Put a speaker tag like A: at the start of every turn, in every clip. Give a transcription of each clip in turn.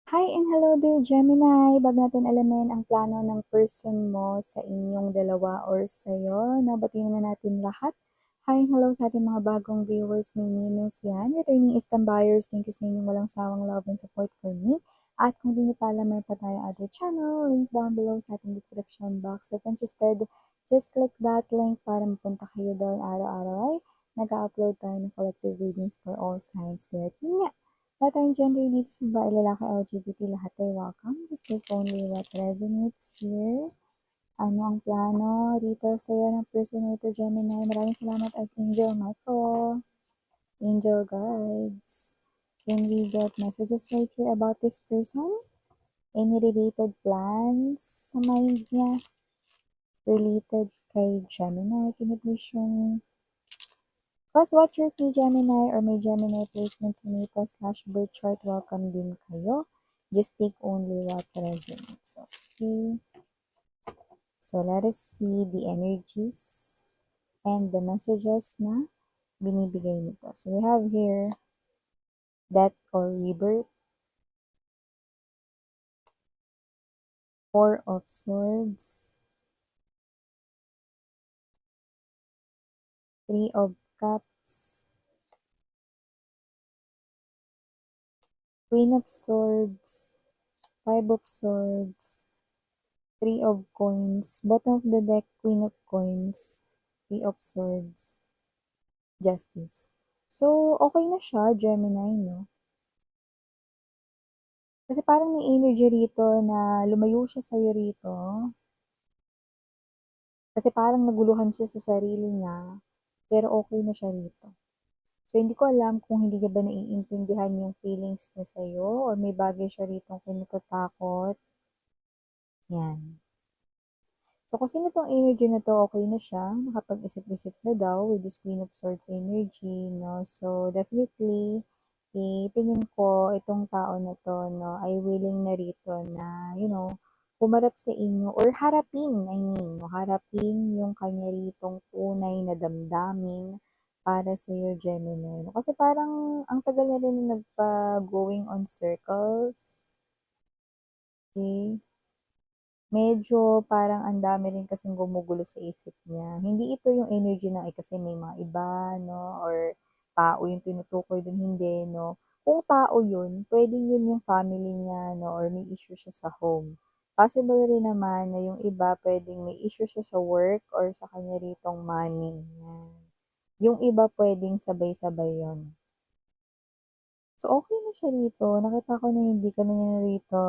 A: Hi and hello dear Gemini! Bago natin alamin ang plano ng person mo sa inyong dalawa or sa'yo, nabatiin na natin lahat. Hi and hello sa ating mga bagong viewers, my name is Yan. Returning Eastern buyers, thank you sa inyong walang sawang love and support for me. At kung di niyo pa alam, meron pa tayong other channel, link down below sa ating description box. If interested, just click that link para mapunta kayo doon. Araw-araw ay nag-upload tayo ng collective readings for all signs there. At yun nga, lahat tayong gender dito sa babae, lalaki, LGBT, lahat ay welcome. Just take only what resonates here. Ano ang plano dito sa'yo ng person na ito, Gemini? Maraming salamat, Archangel Michael, Angel Guides. Can we get messages right here about this person? Any related plans sa mind niya related kay Gemini? Can you please show me? Cross-watchers ni Gemini or may Gemini placement sa natal/birth chart, welcome din kayo. Just take only what resonates. Okay. So let us see the energies and the messages na binibigay nito. So we have here death or rebirth, Four of Swords, Three of Cups, Queen of Swords, Five of Swords, Three of Coins, bottom of the deck, Queen of Coins, Three of Swords, Justice. So, okay na siya, Gemini, no? Kasi parang may energy rito na lumayo siya sa'yo rito. Kasi parang naguluhan siya sa sarili niya, pero okay na siya rito. So, hindi ko alam kung hindi niya ba naiintindihan yung feelings niya sa'yo or may bagay siya rito kung natatakot. Yan. So, kung sino tong energy na to, okay na siya. Nakapag-isip-isip na daw with this Queen of Swords energy, no? So, definitely, tingin ko itong tao na to, no, ay willing na rito na, humarap sa inyo or harapin, no, harapin yung kanya ritong tunay na damdamin para sa iyo, Gemini. No? Kasi parang ang tagal na rin nagpa-going on circles. Okay? Medyo parang ang dami rin kasing gumugulo sa isip niya. Hindi ito yung energy na ay kasi may mga iba, no? Or tao yung tinutukoy dun, hindi, no? Kung tao yun, pwedeng yun yung family niya, no? Or may issue siya sa home. Possible rin naman na yung iba pwedeng may issue siya sa work or sa kanya ritong money. Yan. Yung iba pwedeng sabay-sabay yon. So, okay na siya rito. Nakita ko na hindi ka na niya rito,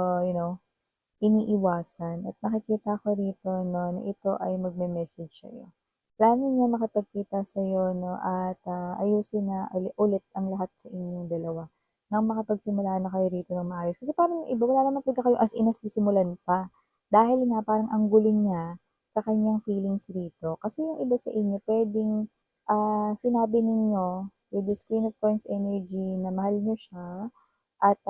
A: iniiwasan at nakikita ko rito, no, na ito ay magme-message sa'yo. Plano niya makipagkita sa'yo, no, at ayusin na ulit ang lahat sa inyong dalawa nang makapagsimula na kayo rito ng maayos. Kasi parang yung iba, wala naman talaga kayo as in nasisimulan pa. Dahil nga parang ang gulo niya sa kanyang feelings rito. Kasi yung iba sa inyo, pwedeng sinabi ninyo with this Queen of Coins energy na mahal niyo siya, at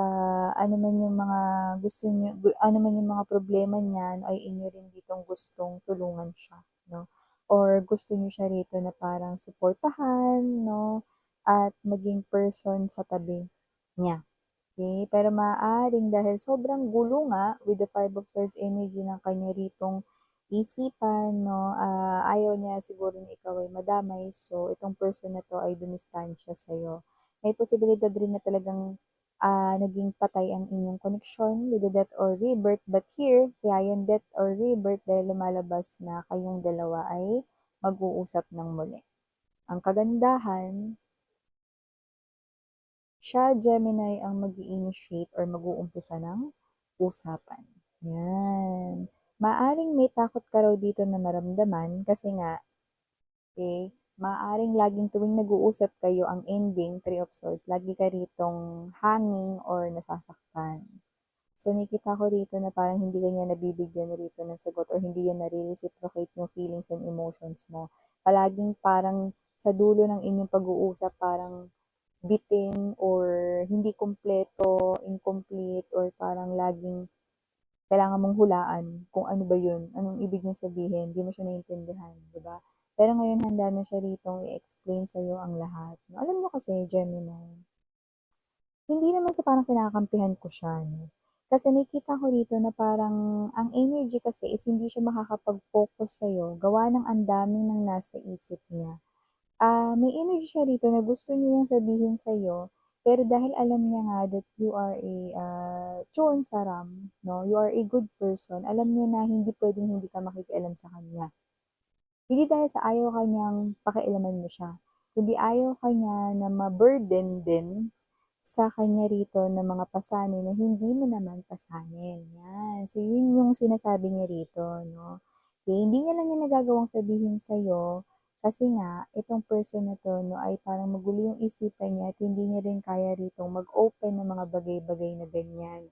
A: ano man yung mga gusto niyo, ano man yung mga problema niyan ay inyo rin ditong gustong tulungan siya, no? Or gusto niyo siya rito na parang suportahan, no? At maging person sa tabi niya. Okay? Pero maaaring dahil sobrang gulo nga with the Five of Swords energy ng kanya ritong isipan, no? Ayaw niya siguro na ikaw ay madamay. So, itong person na to ay dumistansya sa'yo. May posibilidad rin na talagang naging patay ang inyong connection with the death or rebirth. But here, kaya yan death or rebirth dahil lumalabas na kayong dalawa ay mag-uusap ng muli. Ang kagandahan, siya, Gemini, ang mag-initiate or mag-uumpisa ng usapan. Yan. Maaring may takot ka raw dito na maramdaman kasi nga, okay, maaring laging tuwing nag-uusap kayo ang ending, Three of Swords, lagi ka ritong hanging or nasasaktan. So, nakita ko rito na parang hindi ka niya nabibigyan rito ng sagot or hindi niya nare-reciprocate yung feelings and emotions mo. Palaging parang sa dulo ng inyong pag-uusap, parang bitin or hindi kumpleto, incomplete, or parang laging kailangan mong hulaan kung ano ba yun, anong ibig niya sabihin, hindi mo siya naiintindihan, di ba? Pero ngayon handa na siya rito i-explain sa'yo ang lahat. Alam mo kasi, Gemini, hindi naman sa parang kinakampihan ko siya, no? Kasi nakikita ko rito na parang ang energy kasi is hindi siya makakapag-focus sa'yo gawa ng ang dami ng nasa isip niya. May energy siya rito na gusto niyang sabihin sa'yo, pero dahil alam niya nga that you are a, tiyun sa RAM, 'no, you are a good person, alam niya na hindi puwedeng hindi ka makikialam sa kanya. Hindi dahil sa ayaw ka niyang pakialaman mo siya, kundi ayaw ka niya na ma-burden din sa kanya rito ng mga pasanin na hindi mo naman pasanin, 'yan. So, 'yun yung sinasabi niya rito, 'no. Hindi niya lang 'yan nagagawang sabihin sa'yo kasi nga itong person na 'to 'no, ay parang magulo yung isipan niya at hindi niya rin kaya ritong mag-open ng mga bagay-bagay na ganiyan.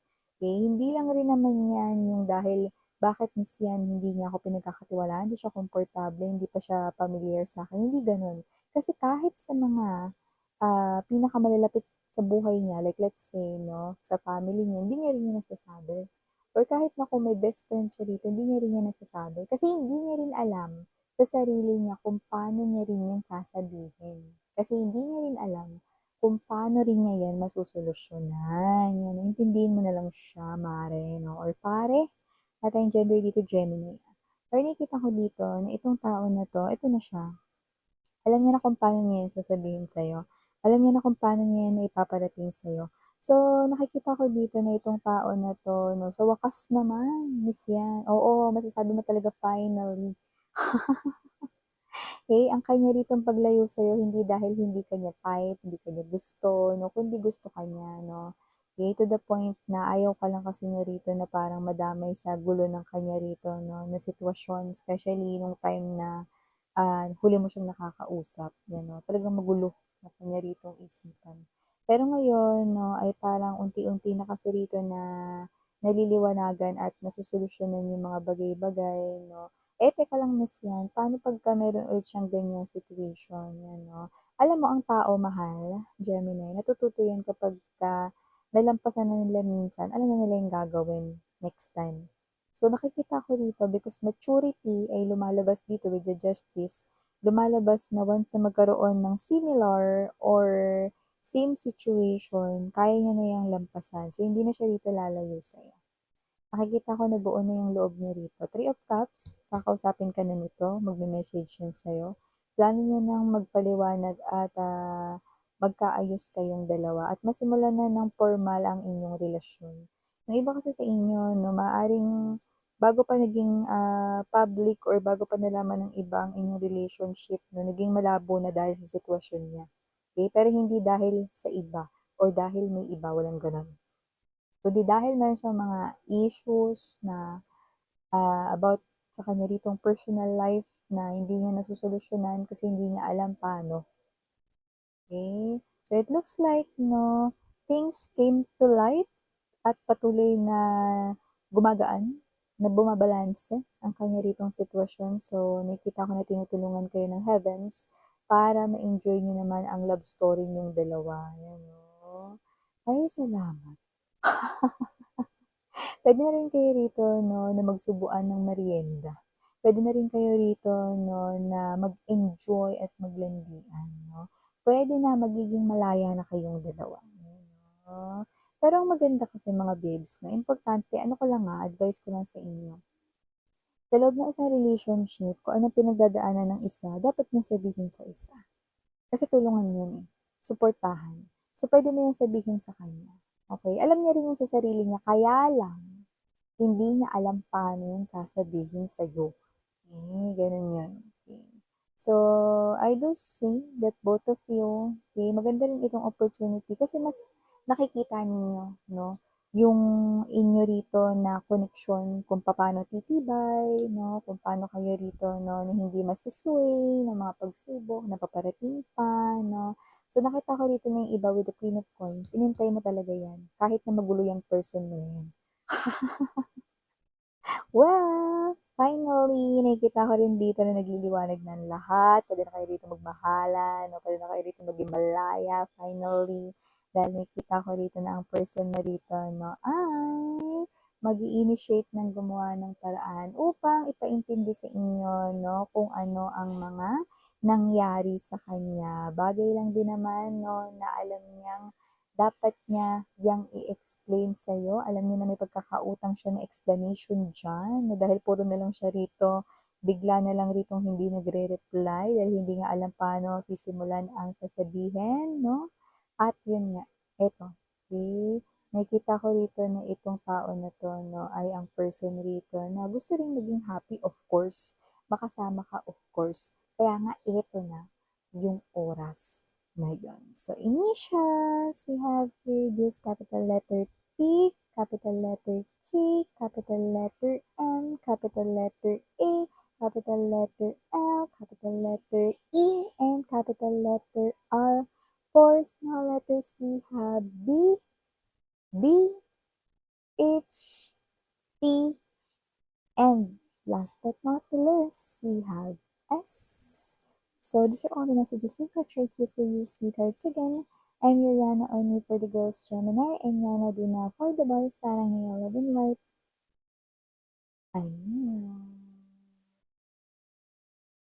A: Hindi lang rin naman 'yan yung dahil bakit miss 'yan, hindi niya ako pinagkakatiwalaan, hindi siya komportable, hindi pa siya familiar sa'kin, hindi gano'n. Kasi kahit sa mga, pinakamalalapit sa buhay niya, like let's say 'no, sa family niya, hindi niya rin 'yan nasasabi. Or kahit na kung may best friend siya dito, hindi niya rin 'yan nasasabi. Kasi hindi niya rin alam sa sarili niya kung paano niya rin 'yan sasabihin. Kasi hindi niya rin alam kung paano rin niya 'yan masosolusyunan, 'yan. Intindihin mo na lang siya, mare 'no, or pare. Wala tayong gender dito, Gemini. Pero nakikita ko dito na itong tao na 'to, ito na siya. Alam niya na kung paano niya 'yan sasabihin sa'yo. Alam niya na kung paano niya 'yan maipaparating sa'yo. So, nakikita ko dito na itong tao na 'to 'no, sa wakas naman, miss 'yan. Oo, masasabi mo talaga finally. Ang kanya ritong paglayo sa'yo hindi dahil hindi ka niya type, hindi ka niya gusto 'no, kundi gusto ka niya 'no. To the point na ayaw ka lang kasi niya rito na parang madamay sa gulo ng kanya rito 'no, na sitwasyon especially nung time na, huli mo siyang nakakausap, 'yan 'no, talagang magulo na kanya ritong isipan. Pero ngayon 'no, ay parang unti-unti na kasi rito na naliliwanagan at nasosolusyunan yung mga bagay-bagay 'no. Teka lang miss 'yan, paano pagka meron ulit siyang ganyang situation, 'yan 'no. Alam mo ang tao mahal, Gemini, natututo 'yan kapagka nalampasan na nila minsan, alam na nila yung gagawin next time. So, nakikita ko dito because maturity ay lumalabas dito with the justice, lumalabas na once na magkaroon ng similar or same situation, kaya niya na 'yang lampasan. So, hindi na siya dito lalayo sa'yo. Nakikita ko na buo na yung loob niya rito. Three of Cups, kakausapin ka na nito, magme-message yan sa'yo. Plano niya ng magpaliwanag at magkaayos kayong dalawa at masimulan na ng formal ang inyong relasyon. Yung iba kasi sa inyo, no, maaring bago pa naging public or bago pa nalaman ng iba ang inyong relationship, no, naging malabo na dahil sa sitwasyon niya. Okay? Pero hindi dahil sa iba or dahil may iba, walang ganon. Kundi dahil meron siyang mga issues na, about sa kanya ritong personal life na hindi niya nasosolusyunan kasi hindi niya alam paano, okay. So, it looks like 'no, things came to light at patuloy na gumagaan, na bumabalanse ang kanya ritong sitwasyon. So, nakikita ko na tinutulungan kayo ng heavens para ma-enjoy niyo naman ang love story niyong dalawa, 'yan oh. Ay, salamat. Puwede na rin kayo rito 'no, na magsubuan ng meryenda. Puwede na rin kayo rito 'no, na mag-enjoy at maglandian 'no. Puwede na magiging malaya na kayong dalawa, 'yan 'no. Pero ang maganda kasi mga babes 'no, importante ano ko lang, advice ko lang sa inyo, sa loob ng isang relationship kung anong pinagdadaanan ng isa dapat niyang sabihin sa isa. Kasi tulungan 'yan, suportahan. So, puwede mo 'yang sabihin sa kanya, okey? Alam niya rin 'yan sa sarili niya kaya lang hindi niya alam paano 'yan sasabihin sa'yo. Gano'n 'yun, okey. So, I do see that both of you, maganda rin itong opportunity kasi mas nakikita ninyo 'no, yung inyo rito na koneksyon kung papaano titibay 'no, kung paano kayo rito 'no, na hindi mase-sway ng mga pagsubok na paparating pa 'no. So, nakita ko rito na yung iba with the Queen of Coins, inintay mo talaga 'yan kahit na magulo yang person mo na 'yan. Well, finally, nakikita ko rin dito na nagliliwanag ng lahat. Puwede na kayo rito magmahalan 'no, puwede na kayo rito maging malaya finally. Dahil nakikita ko rito na ang person mo rito 'no, ay mag-i-initiate ng gumawa ng paraan upang ipaintindi sa inyo 'no, kung ano ang mga nangyari sa kanya. Bagay lang din naman 'no, na alam niyang dapat niya yang i-explain sa'yo. Alam niya na may pagkakautang siya na explanation diyan, 'no, dahil puro na lang siya rito, bigla na lang ritong hindi nagre-reply dahil hindi nga alam paano sisimulan ang sasabihin, 'no? At yun nga, eto, okey, nakikita ko rito na itong tao na 'to, 'no, ay ang person rito na gusto ring maging happy, of course, makasama ka, of course. Kaya nga eto na yung oras na yun. So, initials, we have here this capital letter P, capital letter K, capital letter M, capital letter A, capital letter L, capital letter E, and capital letter R. For small letters, we have B, D, H, T, and last but not the least, we have S. So these are all the messages we portrayed here for you, sweethearts. Again, I'm your Yana, only for the girls Gemini, and Yana Duna for the boys, Sarang Love and Light.